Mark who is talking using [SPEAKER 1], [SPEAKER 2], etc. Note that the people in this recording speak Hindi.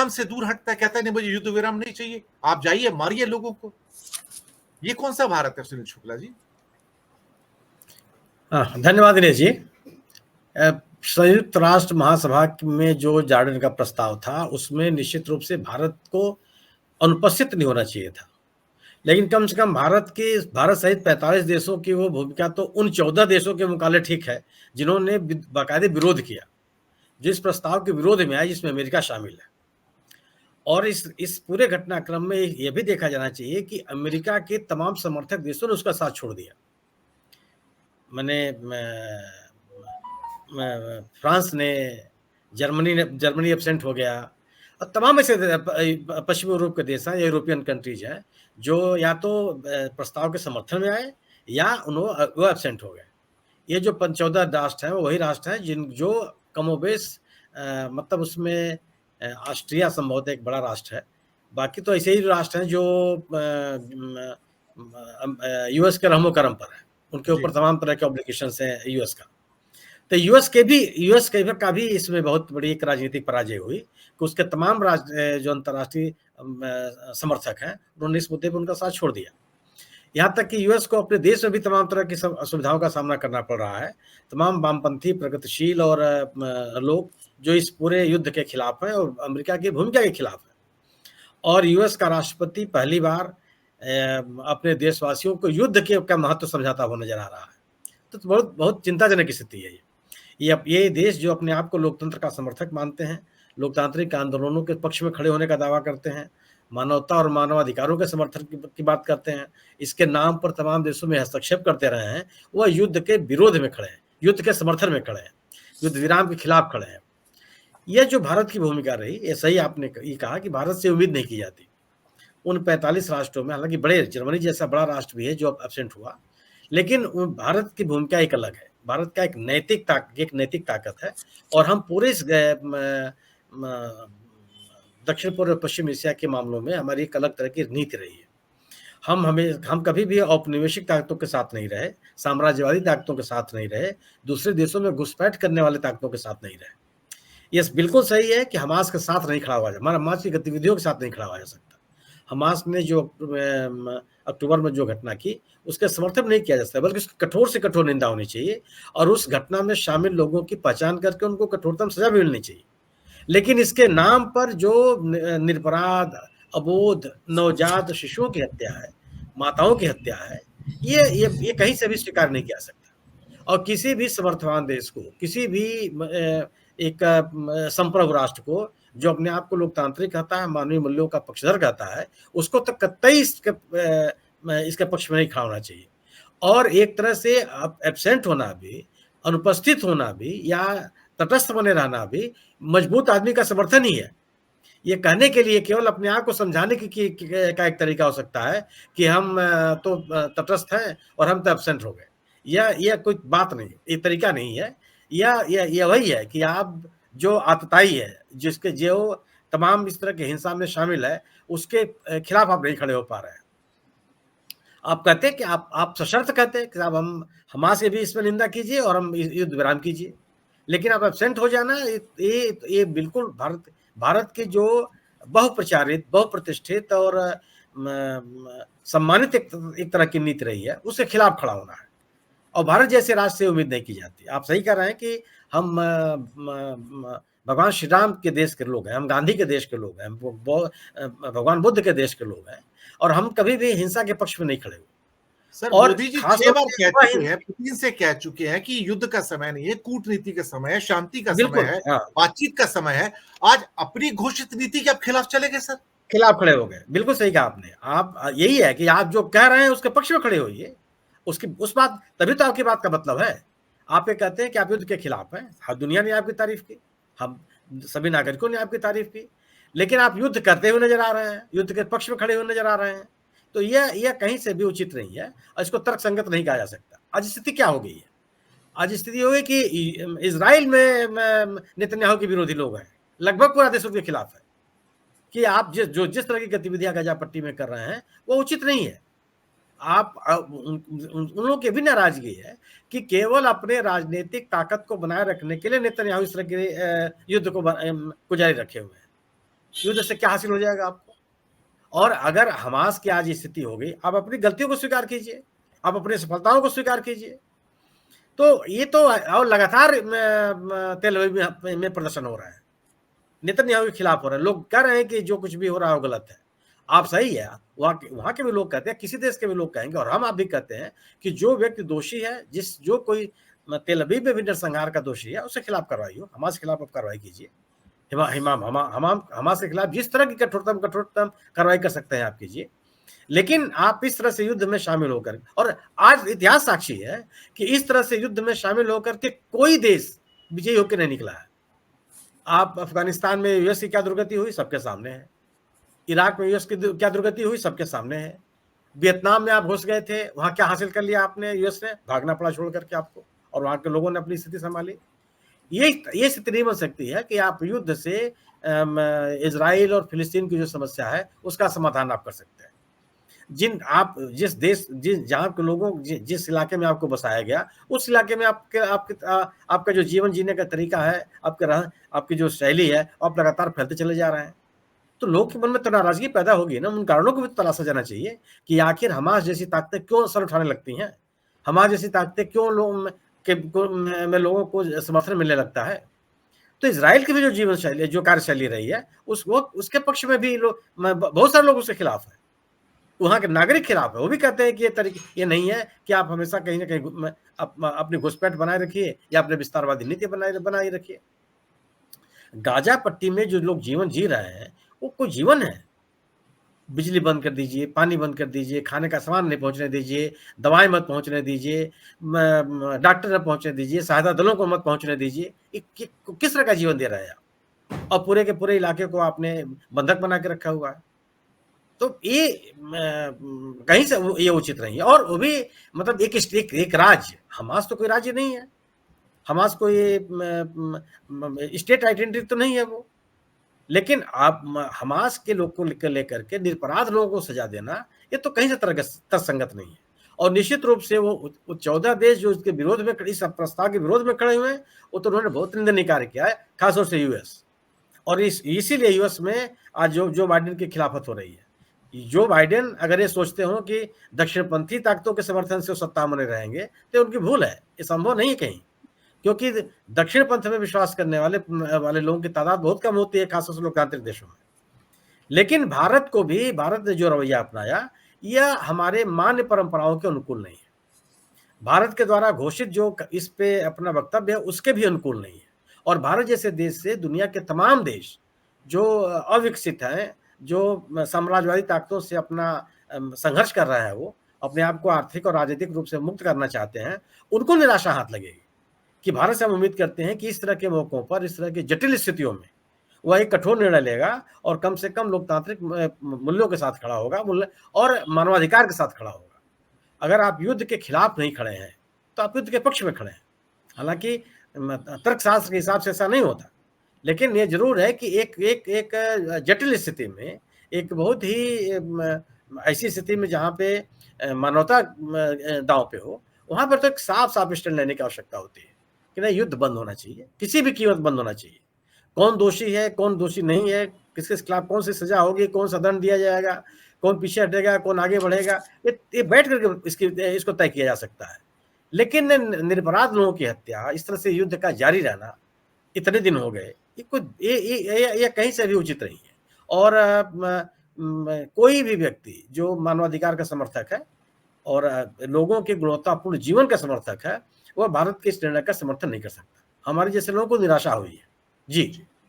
[SPEAKER 1] विराम से दूर हटता है, कहता है नहीं मुझे युद्ध विराम नहीं चाहिए, आप जाइए मारिए लोगों को। ये कौन सा भारत है सुनील शुक्ला जी?
[SPEAKER 2] धन्यवाद दिनेश जी। संयुक्त राष्ट्र महासभा में जो जार्डन का प्रस्ताव था उसमें निश्चित रूप से भारत को अनुपस्थित नहीं होना चाहिए था, लेकिन कम से कम भारत सहित 45 देशों की वो भूमिका तो उन 14 देशों के मुकाबले ठीक है जिन्होंने बाकायदे विरोध किया, जिस प्रस्ताव के विरोध में आया जिसमें अमेरिका शामिल है। और इस पूरे घटनाक्रम में यह भी देखा जाना चाहिए कि अमेरिका के तमाम समर्थक देशों ने उसका साथ छोड़ दिया। फ्रांस ने, जर्मनी एब्सेंट हो गया, और तमाम ऐसे पश्चिमी यूरोप के देश हैं, यूरोपियन कंट्रीज हैं जो या तो प्रस्ताव के समर्थन में आए या वो एब्सेंट हो गए। ये जो 14 राष्ट्र हैं वो वही राष्ट्र हैं जो कमोबेश मतलब उसमें ऑस्ट्रिया संभवतः एक बड़ा राष्ट्र है, बाकी तो ऐसे ही राष्ट्र हैं जो यूएस के रहमो करम पर है, उनके ऊपर तमाम तरह के ऑब्लिगेशंस हैं यूएस का। तो यूएस का भी इसमें बहुत बड़ी एक राजनीतिक पराजय हुई कि उसके तमाम जो अंतर्राष्ट्रीय समर्थक हैं उन्होंने इस मुद्दे पर उनका साथ छोड़ दिया। यहाँ तक कि यूएस को अपने देश में भी तमाम तरह की असुविधाओं का सामना करना पड़ रहा है। तमाम वामपंथी प्रगतिशील और लोग जो इस पूरे युद्ध के खिलाफ हैं और अमेरिका की भूमिका के खिलाफ है, और यूएस का राष्ट्रपति पहली बार अपने देशवासियों को युद्ध के का महत्व समझाता हुआ नजर आ रहा है। तो बहुत चिंताजनक स्थिति है ये देश जो अपने आप को लोकतंत्र का समर्थक मानते हैं, लोकतांत्रिक आंदोलनों के पक्ष में खड़े होने का दावा करते हैं, मानवता और मानवाधिकारों के समर्थन की बात करते हैं, इसके नाम पर तमाम देशों में हस्तक्षेप करते रहे हैं, वह युद्ध के विरोध में खड़े हैं, युद्ध के समर्थन में खड़े हैं, युद्ध विराम के खिलाफ खड़े हैं। यह जो भारत की भूमिका रही, ये सही आपने ये कहा कि भारत से उम्मीद नहीं की जाती। उन 45 राष्ट्रों में, हालांकि बड़े जर्मनी जैसा बड़ा राष्ट्र भी है जो एब्सेंट हुआ, लेकिन भारत की भूमिका एक अलग है। भारत का एक नैतिक ताकत है, और हम पूरे दक्षिण पूर्व पश्चिम एशिया के मामलों में हमारी एक अलग तरह की नीति रही है। हम कभी भी औपनिवेशिक ताकतों के साथ नहीं रहे, साम्राज्यवादी ताकतों के साथ नहीं रहे, दूसरे देशों में घुसपैठ करने वाले ताकतों के साथ नहीं रहे। ये बिल्कुल सही है कि हमास के साथ नहीं खड़ा हुआ जा, हमास की गतिविधियों के साथ नहीं खड़ा हुआ जा सकता। हमास ने जो अक्टूबर में जो घटना की उसके समर्थन नहीं किया जा सकता, बल्कि उसकी कठोर से कठोर निंदा होनी चाहिए, और उस घटना में शामिल लोगों की पहचान करके उनको कठोरतम सजा भी मिलनी चाहिए। लेकिन इसके नाम पर जो निरपराध अबोध नवजात शिशुओं की हत्या है, माताओं की हत्या है, ये कहीं से भी स्वीकार नहीं किया सकता। और किसी भी समर्थवान देश को, किसी भी एक संप्रभु राष्ट्र को जो अपने आप को लोकतांत्रिक कहता है, मानवीय मूल्यों का पक्षधर कहता है, उसको तो कतई इसके पक्ष में नहीं खड़ा होना चाहिए। और एक तरह से एब्सेंट होना भी, अनुपस्थित होना भी, या तटस्थ बने रहना भी मजबूत आदमी का समर्थन ही है। ये कहने के लिए केवल अपने आप को समझाने का एक तरीका हो सकता है कि हम तो तटस्थ हैं और हम तो एब्सेंट हो गए। यह कोई बात नहीं, ये तरीका नहीं है। यह वही है कि आप जो आतताई है, जिसके जो तमाम इस तरह की हिंसा में शामिल है, उसके खिलाफ आप नहीं खड़े हो पा रहे हैं। आप कहते हैं कि आप सशर्त कहते हैं कि साहब हम हमास के भी इसमें निंदा कीजिए और हम युद्ध विराम कीजिए, लेकिन आप एब्सेंट हो जाना, ये बिल्कुल भारत के जो बहुप्रचारित, बहुप्रतिष्ठित और सम्मानित एक तरह की नीति रही है, उसके खिलाफ खड़ा होना है। और भारत जैसे राष्ट्र से उम्मीद नहीं की जाती। आप सही कह रहे हैं कि हम भगवान श्री राम के देश के लोग हैं, हम गांधी के देश के लोग हैं, भगवान बुद्ध के देश के लोग हैं, और हम कभी भी हिंसा के पक्ष में नहीं खड़े हुए।
[SPEAKER 1] सर मोदी जी 6 बार कह चुके हैं, पुतिन से कह चुके हैं कि युद्ध का समय नहीं है, कूटनीति का समय है, शांति का समय है, बातचीत का समय है। आज अपनी घोषित नीति के आप खिलाफ चले गए सर,
[SPEAKER 2] खिलाफ खड़े हो गए। बिल्कुल सही कहा आपने। आप यही है कि आप जो कह रहे हैं उसके पक्ष में खड़े होइए, उस बात, तभी तो आपकी बात का मतलब है। आप ये कहते हैं कि आप युद्ध के खिलाफ हैं, हर दुनिया ने आपकी तारीफ की, हम सभी नागरिकों ने आपकी तारीफ की, लेकिन आप युद्ध करते हुए नजर आ रहे हैं, युद्ध के पक्ष में खड़े हुए नजर आ रहे हैं। तो यह कहीं से भी उचित नहीं है, और इसको तर्क संगत नहीं कहा जा सकता। आज स्थिति क्या हो गई है? आज स्थिति हो गई कि इजराइल में नेतन्याहू के विरोधी लोग हैं, लगभग पूरा देश उसके खिलाफ है कि आप जिस तरह की गतिविधियां गाजा पट्टी में कर रहे हैं वो उचित नहीं है। आप उन लोगों की भी नाराजगी है कि केवल अपने राजनीतिक ताकत को बनाए रखने के लिए नेतन्याहू इस तरह के युद्ध को जारी रखे हुए हैं। युद्ध से क्या हासिल हो जाएगा आपको? और अगर हमास की आज स्थिति हो गई, आप अपनी गलतियों को स्वीकार कीजिए, आप अपनी सफलताओं को स्वीकार कीजिए। तो ये तो और लगातार तेल अवीव में प्रदर्शन हो रहा है, नेतन्याहू के खिलाफ हो रहा है। लोग कह रहे हैं कि जो कुछ भी हो रहा है वो गलत है। आप सही है, वहाँ के भी लोग कहते हैं, किसी देश के भी लोग कहेंगे, और हम आप भी कहते हैं कि जो व्यक्ति दोषी है, जो कोई तेल अवीव में भी नरसंहार का दोषी है, उसके खिलाफ कार्रवाई हो, हमास के खिलाफ आप कार्रवाई कीजिए। हमास के खिलाफ जिस तरह की कठोरतम कार्रवाई कर सकते हैं आप कीजिए। लेकिन आप इस तरह से युद्ध में शामिल होकर, और आज इतिहास साक्षी है कि इस तरह से युद्ध में शामिल होकर के कोई देश विजयी होकर नहीं निकला है। आप अफगानिस्तान में यूएस की क्या दुर्गति हुई, सबके सामने है। इराक में यूएस की क्या दुर्गति हुई, सबके सामने है। वियतनाम में आप घुस गए थे, वहां क्या हासिल कर लिया आपने, यूएस ने भागना पड़ा छोड़ करके आपको, और वहां के लोगों ने अपनी स्थिति संभाली। ये स्थिति नहीं बन सकती है कि आप युद्ध से इजराइल और फिलिस्तीन की जो समस्या है उसका समाधान आप कर सकते हैं। जहां के लोगों जिस इलाके में आपको बसाया गया, उस इलाके में आपका जो जीवन जीने का तरीका है, आपकी जो शैली है, आप लगातार फैलते चले जा रहे हैं। तो लोग के मन में तो नाराजगी पैदा होगी ना, उन कारणों को भी तलाशा जाना चाहिए कि आखिर हमास जैसी ताकतें क्यों सर उठाने लगती हैं, हमास जैसी ताकतें क्यों लोगों को समर्थन मिलने लगता है। तो इजराइल की भी जो जीवन शैली, जो कार्यशैली रही है, उसके पक्ष में भी बहुत सारे लोग उसके खिलाफ है, वहां के नागरिक खिलाफ है। वो भी कहते हैं कि ये नहीं है कि आप हमेशा कहीं ना कहीं अपनी घुसपैठ बनाए रखिए या अपने विस्तारवादी नीति बनाए रखिए। गाजा पट्टी में जो लोग जीवन जी रहे हैं वो कोई जीवन है? बिजली बंद कर दीजिए, पानी बंद कर दीजिए, खाने का सामान नहीं पहुंचने दीजिए, दवाएं मत पहुंचने दीजिए, डॉक्टर न पहुंचने दीजिए, सहायता दलों को मत पहुंचने दीजिए। किस तरह का जीवन दे रहे हैं आप? और पूरे के पूरे इलाके को आपने बंधक बना के रखा हुआ है। तो ये कहीं से ये उचित नहीं है। और वो भी मतलब एक राज्य, हमास तो कोई राज्य नहीं है, हमास कोई स्टेट आइडेंटिटी तो नहीं है वो। लेकिन आप हमास के लोग को लेकर के निरपराध लोगों को सजा देना, ये तो कहीं से तर्कसंगत नहीं है। और निश्चित रूप से वो 14 देश जो इसके विरोध में, इस प्रस्ताव के विरोध में खड़े हुए हैं, वो तो उन्होंने बहुत निंदनीय कार्य किया है, खासतौर से यूएस। और इसीलिए यूएस में आज जो बाइडेन की खिलाफत हो रही है। जो बाइडेन अगर ये सोचते हो कि दक्षिणपंथी ताकतों के समर्थन से सत्ता में रहेंगे, तो उनकी भूल है, ये संभव नहीं है कहीं। क्योंकि दक्षिण पंथ में विश्वास करने वाले लोगों की तादाद बहुत कम होती है, खासतौर से लोकतांत्रिक देशों में। लेकिन भारत ने जो रवैया अपनाया, यह हमारे मान्य परंपराओं के अनुकूल नहीं है। भारत के द्वारा घोषित जो इस पे अपना वक्तव्य है, उसके भी अनुकूल नहीं है। और भारत जैसे देश से दुनिया के तमाम देश जो अविकसित हैं, जो साम्राज्यवादी ताकतों से अपना संघर्ष कर रहा है, वो अपने आप को आर्थिक और राजनीतिक रूप से मुक्त करना चाहते हैं, उनको निराशा हाथ लगेगी कि भारत से हम उम्मीद करते हैं कि इस तरह के मौकों पर, इस तरह की जटिल स्थितियों में वह एक कठोर निर्णय लेगा और कम से कम लोकतांत्रिक मूल्यों के साथ खड़ा होगा और मानवाधिकार के साथ खड़ा होगा। अगर आप युद्ध के खिलाफ नहीं खड़े हैं तो आप युद्ध के पक्ष में खड़े हैं। हालांकि तर्कशास्त्र के हिसाब से ऐसा नहीं होता, लेकिन ये जरूर है कि एक जटिल स्थिति में, एक बहुत ही ऐसी स्थिति में जहाँ पे मानवता दांव पे हो, वहां पर तो एक साफ स्टैंड लेने की आवश्यकता होती है कि नहीं, युद्ध बंद होना चाहिए, किसी भी कीमत बंद होना चाहिए। कौन दोषी है, कौन दोषी नहीं है, किसके खिलाफ कौन सी सजा होगी, कौन सा दंड दिया जाएगा, कौन पीछे हटेगा, कौन आगे बढ़ेगा, ये बैठ करके इसको तय किया जा सकता है। लेकिन निरपराध लोगों की हत्या, इस तरह से युद्ध का जारी रहना इतने दिन हो गए, ये कहीं से भी उचित नहीं है। और कोई भी व्यक्ति जो मानवाधिकार का समर्थक है और लोगों के गुणवत्तापूर्ण जीवन का समर्थक है, वह भारत के इस निर्णय का समर्थन नहीं कर सकता। हमारे जैसे लोगों को निराशा हुई है। जी।